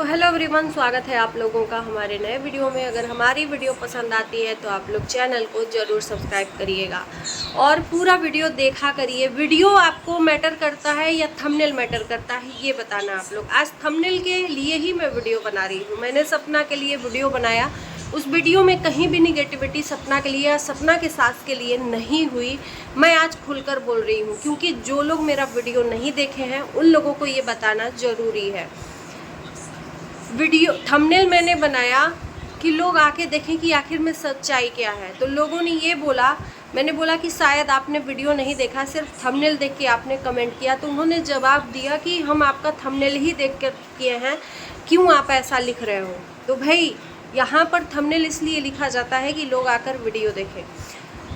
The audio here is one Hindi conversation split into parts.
तो हेलो एवरीवन, स्वागत है आप लोगों का हमारे नए वीडियो में। अगर हमारी वीडियो पसंद आती है तो आप लोग चैनल को ज़रूर सब्सक्राइब करिएगा और पूरा वीडियो देखा करिए। वीडियो आपको मैटर करता है या थंबनेल मैटर करता है, ये बताना आप लोग। आज थंबनेल के लिए ही मैं वीडियो बना रही हूँ। मैंने सपना के लिए वीडियो बनाया, उस वीडियो में कहीं भी निगेटिविटी सपना के लिए या सपना के सास के लिए नहीं हुई। मैं आज खुलकर बोल रही हूँ क्योंकि जो लोग मेरा वीडियो नहीं देखे हैं उन लोगों को ये बताना ज़रूरी है। वीडियो थंबनेल मैंने बनाया कि लोग आके देखें कि आखिर में सच्चाई क्या है। तो लोगों ने ये बोला, मैंने बोला कि शायद आपने वीडियो नहीं देखा, सिर्फ थंबनेल देख के आपने कमेंट किया। तो उन्होंने जवाब दिया कि हम आपका थंबनेल ही देख कर किए हैं, क्यों आप ऐसा लिख रहे हो। तो भाई यहाँ पर थंबनेल इसलिए लिखा जाता है कि लोग आकर वीडियो देखें।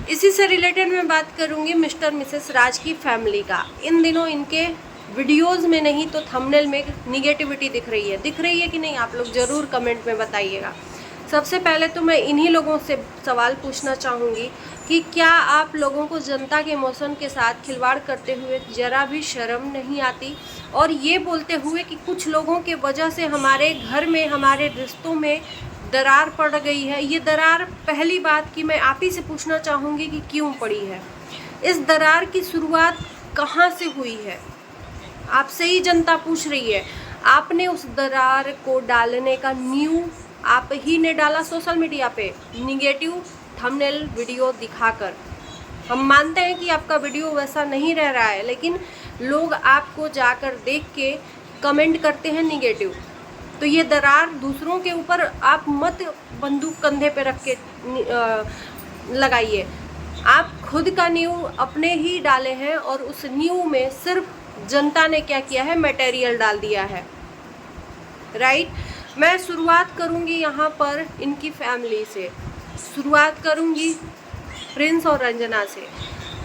इसी से रिलेटेड मैं बात करूँगी मिस्टर मिसेस राज की फैमिली का। इन दिनों इनके वीडियोस में नहीं तो थंबनेल में निगेटिविटी दिख रही है कि नहीं, आप लोग ज़रूर कमेंट में बताइएगा। सबसे पहले तो मैं इन्हीं लोगों से सवाल पूछना चाहूँगी कि क्या आप लोगों को जनता के इमोशन के साथ खिलवाड़ करते हुए ज़रा भी शर्म नहीं आती, और ये बोलते हुए कि कुछ लोगों के वजह से हमारे घर में, हमारे रिश्तों में दरार पड़ गई है। ये दरार, पहली बात कि मैं आप ही से पूछना चाहूँगी कि क्यों पड़ी है, इस दरार की शुरुआत कहाँ से हुई है, आपसे ही जनता पूछ रही है। आपने उस दरार को डालने का नींव आप ही ने डाला सोशल मीडिया पे, निगेटिव थंबनेल वीडियो दिखाकर। हम मानते हैं कि आपका वीडियो वैसा नहीं रह रहा है, लेकिन लोग आपको जाकर देख के कमेंट करते हैं निगेटिव। तो ये दरार दूसरों के ऊपर आप मत बंदूक कंधे पे रख के लगाइए। आप खुद का नींव अपने ही डाले हैं और उस नींव में सिर्फ जनता ने क्या किया है, मटेरियल डाल दिया है। राइट। मैं शुरुआत करूंगी यहाँ पर इनकी फैमिली से, शुरुआत करूंगी प्रिंस और रंजना से।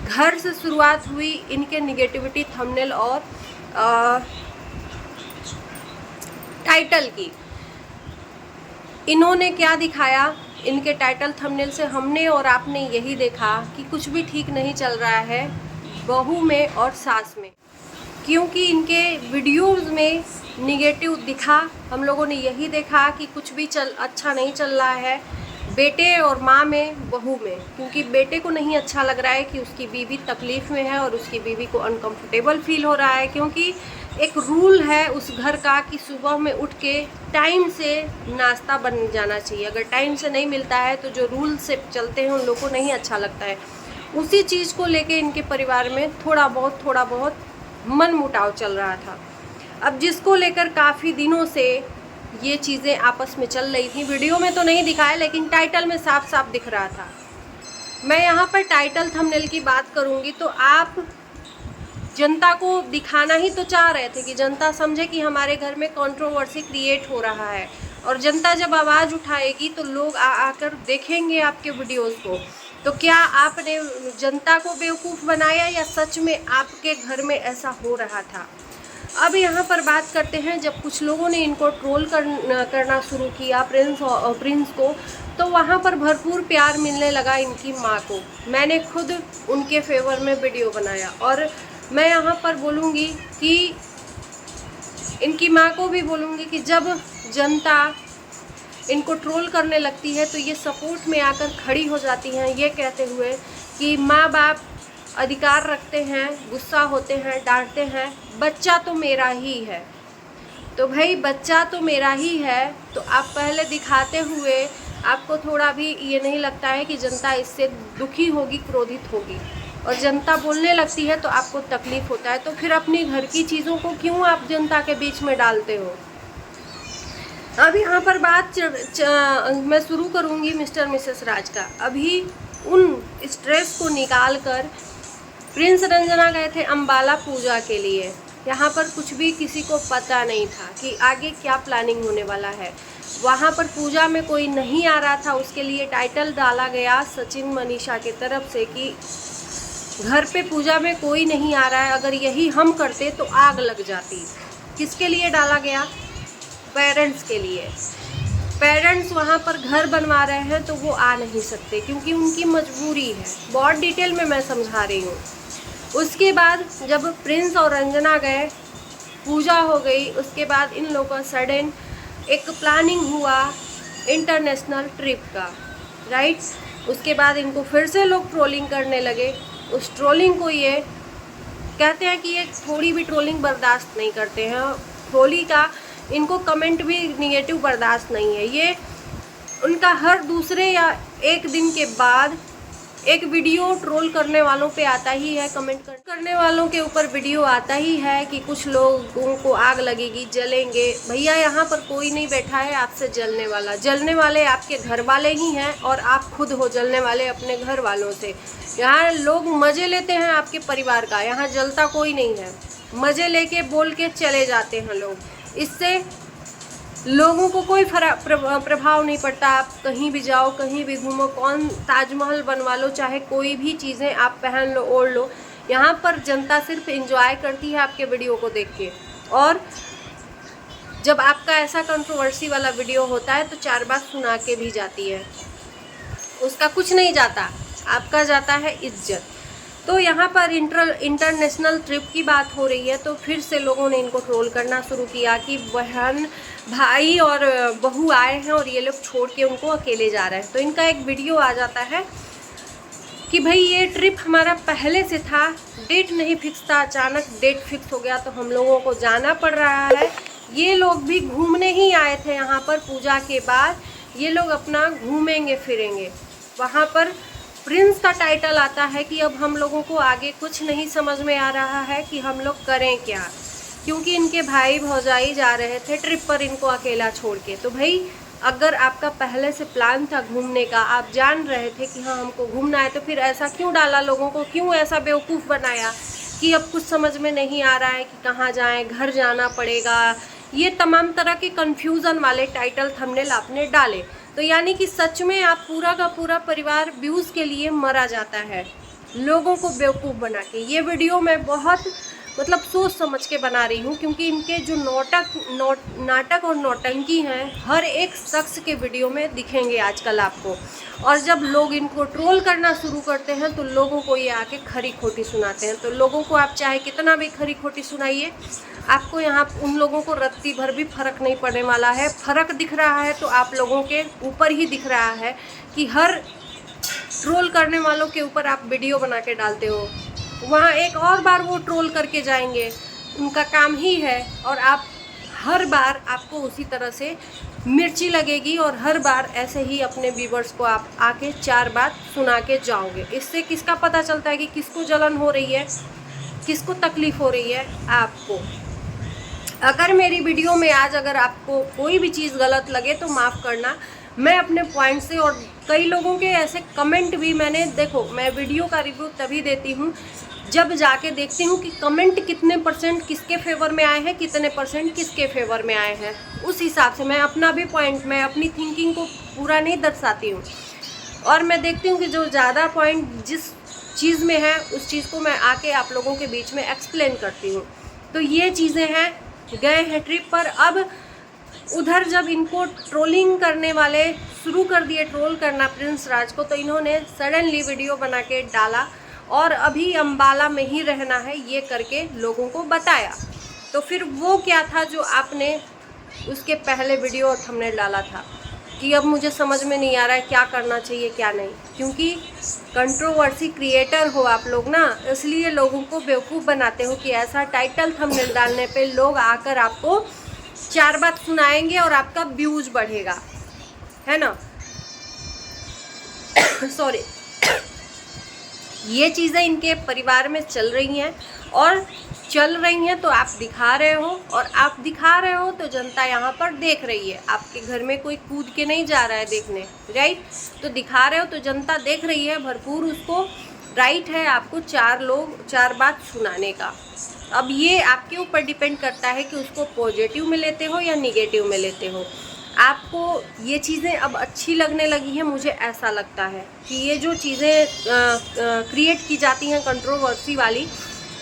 घर से शुरुआत हुई इनके निगेटिविटी थंबनेल और टाइटल की। इन्होंने क्या दिखाया, इनके टाइटल थंबनेल से हमने और आपने यही देखा कि कुछ भी ठीक नहीं चल रहा है बहू में और सास में, क्योंकि इनके वीडियोस में निगेटिव दिखा। हम लोगों ने यही देखा कि कुछ भी अच्छा नहीं चल रहा है बेटे और माँ में, बहू में, क्योंकि बेटे को नहीं अच्छा लग रहा है कि उसकी बीवी तकलीफ़ में है और उसकी बीवी को अनकंफर्टेबल फील हो रहा है, क्योंकि एक रूल है उस घर का कि सुबह में उठ के टाइम से नाश्ता बन जाना चाहिए। अगर टाइम से नहीं मिलता है तो जो रूल से चलते हैं उन लोगों को नहीं अच्छा लगता है। उसी चीज़ को लेके इनके परिवार में थोड़ा बहुत मन मुटाव चल रहा था। अब जिसको लेकर काफ़ी दिनों से ये चीज़ें आपस में चल रही थी, वीडियो में तो नहीं दिखाया लेकिन टाइटल में साफ साफ दिख रहा था। मैं यहाँ पर टाइटल थंबनेल की बात करूँगी तो आप जनता को दिखाना ही तो चाह रहे थे कि जनता समझे कि हमारे घर में कंट्रोवर्सी क्रिएट हो रहा है, और जनता जब आवाज़ उठाएगी तो लोग आकर देखेंगे आपके वीडियोज़ को। तो क्या आपने जनता को बेवकूफ़ बनाया या सच में आपके घर में ऐसा हो रहा था। अब यहाँ पर बात करते हैं, जब कुछ लोगों ने इनको ट्रोल करना शुरू किया प्रिंस को, तो वहाँ पर भरपूर प्यार मिलने लगा इनकी माँ को। मैंने खुद उनके फेवर में वीडियो बनाया और मैं यहाँ पर बोलूँगी कि इनकी माँ को भी बोलूँगी कि जब जनता इनको ट्रोल करने लगती है तो ये सपोर्ट में आकर खड़ी हो जाती हैं, ये कहते हुए कि माँ बाप अधिकार रखते हैं, गुस्सा होते हैं, डांटते हैं, बच्चा तो मेरा ही है। तो भाई बच्चा तो मेरा ही है, तो आप पहले दिखाते हुए आपको थोड़ा भी ये नहीं लगता है कि जनता इससे दुखी होगी, क्रोधित होगी, और जनता बोलने लगती है तो आपको तकलीफ़ होता है। तो फिर अपनी घर की चीज़ों को क्यों आप जनता के बीच में डालते हो। अब यहाँ पर बात मैं शुरू करूँगी मिस्टर मिसेस राज का। अभी उन स्ट्रेस को निकाल कर प्रिंस रंजना गए थे अंबाला पूजा के लिए। यहाँ पर कुछ भी किसी को पता नहीं था कि आगे क्या प्लानिंग होने वाला है। वहाँ पर पूजा में कोई नहीं आ रहा था, उसके लिए टाइटल डाला गया सचिन मनीषा की तरफ से कि घर पे पूजा में कोई नहीं आ रहा है, अगर यही हम करते तो आग लग जाती। किसके लिए डाला गया, पेरेंट्स के लिए। पेरेंट्स वहाँ पर घर बनवा रहे हैं तो वो आ नहीं सकते क्योंकि उनकी मजबूरी है। बहुत डिटेल में मैं समझा रही हूँ। उसके बाद जब प्रिंस और रंजना गए, पूजा हो गई, उसके बाद इन लोगों का सडन एक प्लानिंग हुआ इंटरनेशनल ट्रिप का, राइट। उसके बाद इनको फिर से लोग ट्रोलिंग करने लगे। उस ट्रोलिंग को ये कहते हैं कि ये थोड़ी भी ट्रोलिंग बर्दाश्त नहीं करते हैं। ट्रोली का इनको कमेंट भी निगेटिव बर्दाश्त नहीं है। ये उनका हर दूसरे या एक दिन के बाद एक वीडियो ट्रोल करने वालों पे आता ही है, कमेंट करने वालों के ऊपर वीडियो आता ही है कि कुछ लोगों को आग लगेगी, जलेंगे। भैया यहाँ पर कोई नहीं बैठा है आपसे जलने वाला। जलने वाले आपके घर वाले ही हैं और आप खुद हो जलने वाले अपने घर वालों से। यहाँ लोग मज़े लेते हैं आपके परिवार का, यहाँ जलता कोई नहीं है। मज़े लेके बोल के चले जाते हैं लोग। इससे लोगों को कोई प्रभाव नहीं पड़ता। आप कहीं भी जाओ, कहीं भी घूमो, कौन ताजमहल बनवा लो, चाहे कोई भी चीज़ें आप पहन लो, ओढ़ लो, यहाँ पर जनता सिर्फ एंजॉय करती है आपके वीडियो को देख के। और जब आपका ऐसा कंट्रोवर्सी वाला वीडियो होता है तो 4 बात सुना के भी जाती है। उसका कुछ नहीं जाता, आपका जाता है इज्जत। तो यहाँ पर इंटरनेशनल ट्रिप की बात हो रही है तो फिर से लोगों ने इनको ट्रोल करना शुरू किया कि बहन भाई और बहू आए हैं और ये लोग छोड़ के उनको अकेले जा रहे हैं। तो इनका एक वीडियो आ जाता है कि भाई ये ट्रिप हमारा पहले से था, डेट नहीं फिक्स था, अचानक डेट फिक्स हो गया तो हम लोगों को जाना पड़ रहा है। ये लोग भी घूमने ही आए थे यहाँ पर, पूजा के बाद ये लोग अपना घूमेंगे फिरेंगे। वहाँ पर प्रिंस का टाइटल आता है कि अब हम लोगों को आगे कुछ नहीं समझ में आ रहा है कि हम लोग करें क्या, क्योंकि इनके भाई भौजाई जा रहे थे ट्रिप पर इनको अकेला छोड़ के। तो भाई अगर आपका पहले से प्लान था घूमने का, आप जान रहे थे कि हाँ हमको घूमना है, तो फिर ऐसा क्यों डाला लोगों को, क्यों ऐसा बेवकूफ़ बनाया कि अब कुछ समझ में नहीं आ रहा है कि कहाँ जाएं, घर जाना पड़ेगा। ये तमाम तरह के कन्फ्यूज़न वाले टाइटल थंबनेल आपने डाले। तो यानी कि सच में आप पूरा का पूरा परिवार व्यूज़ के लिए मरा जाता है लोगों को बेवकूफ़ बना के। ये वीडियो मैं बहुत मतलब सोच समझ के बना रही हूँ, क्योंकि इनके जो नाटक और नौटंकी हैं हर एक शख्स के वीडियो में दिखेंगे आजकल आपको। और जब लोग इनको ट्रोल करना शुरू करते हैं तो लोगों को ये आके खरी खोटी सुनाते हैं। तो लोगों को आप चाहे कितना भी खरी खोटी सुनाइए, आपको यहाँ उन लोगों को रत्ती भर भी फ़र्क नहीं पड़ने वाला है। फ़र्क दिख रहा है तो आप लोगों के ऊपर ही दिख रहा है कि हर ट्रोल करने वालों के ऊपर आप वीडियो बना के डालते हो, वहाँ एक और बार वो ट्रोल करके जाएंगे, उनका काम ही है। और आप हर बार आपको उसी तरह से मिर्ची लगेगी और हर बार ऐसे ही अपने व्यूवर्स को आप आके 4 बात सुना के जाओगे। इससे किसका पता चलता है कि किसको जलन हो रही है, किसको तकलीफ़ हो रही है। आपको अगर मेरी वीडियो में आज अगर आपको कोई भी चीज़ गलत लगे तो माफ़ करना, मैं अपने पॉइंट से। और कई लोगों के ऐसे कमेंट भी मैंने, देखो मैं वीडियो का रिव्यू तभी देती हूँ जब जाके देखती हूँ कि कमेंट कितने % किसके फेवर में आए हैं, कितने % किसके फेवर में आए हैं। उस हिसाब से मैं अपना भी पॉइंट, मैं अपनी थिंकिंग को पूरा नहीं दर्शाती हूँ। और मैं देखती हूँ कि जो ज़्यादा पॉइंट जिस चीज़ में है उस चीज़ को मैं आके आप लोगों के बीच में एक्सप्लेन करती हूँ। तो ये चीज़ें हैं, गए हैं ट्रिप पर। अब उधर जब इनको ट्रोलिंग करने वाले शुरू कर दिए, ट्रोल करना प्रिंस राज को, तो इन्होंने सडनली वीडियो बना के डाला और अभी अम्बाला में ही रहना है ये करके लोगों को बताया। तो फिर वो क्या था जो आपने उसके पहले वीडियो और थंबनेल डाला था कि अब मुझे समझ में नहीं आ रहा है क्या करना चाहिए क्या नहीं। क्योंकि कंट्रोवर्सी क्रिएटर हो आप लोग ना, इसलिए लोगों को बेवकूफ़ बनाते हो कि ऐसा टाइटल थंबनेल डालने पे लोग आकर आपको 4 बात सुनाएंगे और आपका व्यूज बढ़ेगा, है ना। सॉरी ये चीज़ें इनके परिवार में चल रही हैं और चल रही हैं, तो आप दिखा रहे हो और आप दिखा रहे हो तो जनता यहाँ पर देख रही है। आपके घर में कोई कूद के नहीं जा रहा है देखने, राइट। तो दिखा रहे हो तो जनता देख रही है, भरपूर उसको राइट है आपको 4 बात सुनाने का। अब ये आपके ऊपर डिपेंड करता है कि उसको पॉजिटिव में लेते हो या निगेटिव में लेते हो। आपको ये चीज़ें अब अच्छी लगने लगी हैं, मुझे ऐसा लगता है कि ये जो चीज़ें क्रिएट की जाती हैं कंट्रोवर्सी वाली,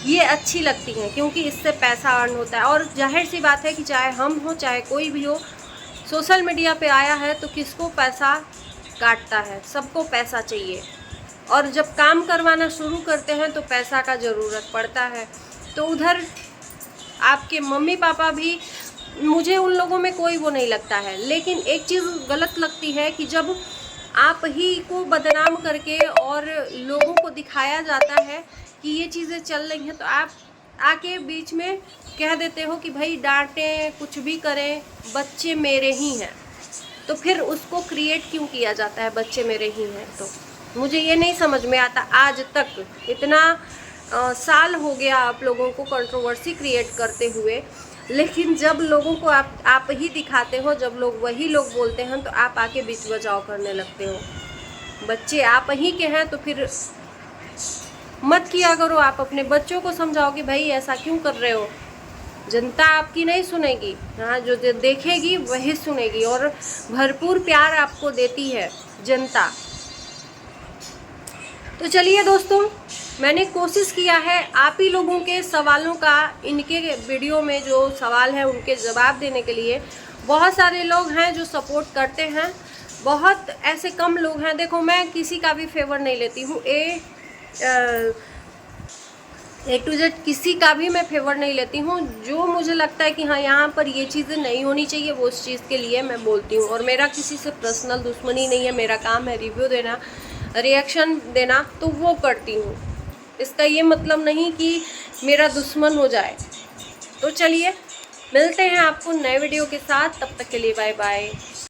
ये अच्छी लगती हैं क्योंकि इससे पैसा अर्न होता है। और जाहिर सी बात है कि चाहे हम हो चाहे कोई भी हो, सोशल मीडिया पे आया है तो किसको पैसा काटता है, सबको पैसा चाहिए। और जब काम करवाना शुरू करते हैं तो पैसा का ज़रूरत पड़ता है। तो उधर आपके मम्मी पापा भी मुझे उन लोगों में कोई वो नहीं लगता है। लेकिन एक चीज़ गलत लगती है कि जब आप ही को बदनाम करके और लोगों को दिखाया जाता है कि ये चीज़ें चल रही हैं, तो आप आके बीच में कह देते हो कि भाई डांटें, कुछ भी करें, बच्चे मेरे ही हैं। तो फिर उसको क्रिएट क्यों किया जाता है, बच्चे मेरे ही हैं? तो मुझे ये नहीं समझ में आता आज तक। इतना साल हो गया आप लोगों को कंट्रोवर्सी क्रिएट करते हुए, लेकिन जब लोगों को आप ही दिखाते हो, जब लोग वही लोग बोलते हैं, तो आप आके बीच बचाव करने लगते हो। बच्चे आप ही के हैं तो फिर मत किया करो। आप अपने बच्चों को समझाओ कि भाई ऐसा क्यों कर रहे हो। जनता आपकी नहीं सुनेगी, हाँ, जो देखेगी वही सुनेगी, और भरपूर प्यार आपको देती है जनता। तो चलिए दोस्तों, मैंने कोशिश किया है आप ही लोगों के सवालों का, इनके वीडियो में जो सवाल है उनके जवाब देने के लिए। बहुत सारे लोग हैं जो सपोर्ट करते हैं, बहुत ऐसे कम लोग हैं। देखो, मैं किसी का भी फेवर नहीं लेती हूँ, ए टू जेड किसी का भी मैं फेवर नहीं लेती हूँ। जो मुझे लगता है कि हाँ यहाँ पर ये चीज़ें नहीं होनी चाहिए, वो उस चीज़ के लिए मैं बोलती हूँ। और मेरा किसी से पर्सनल दुश्मनी नहीं है, मेरा काम है रिव्यू देना, रिएक्शन देना, तो वो करती हूँ। इसका ये मतलब नहीं कि मेरा दुश्मन हो जाए। तो चलिए, मिलते हैं आपको नए वीडियो के साथ, तब तक के लिए बाय बाय।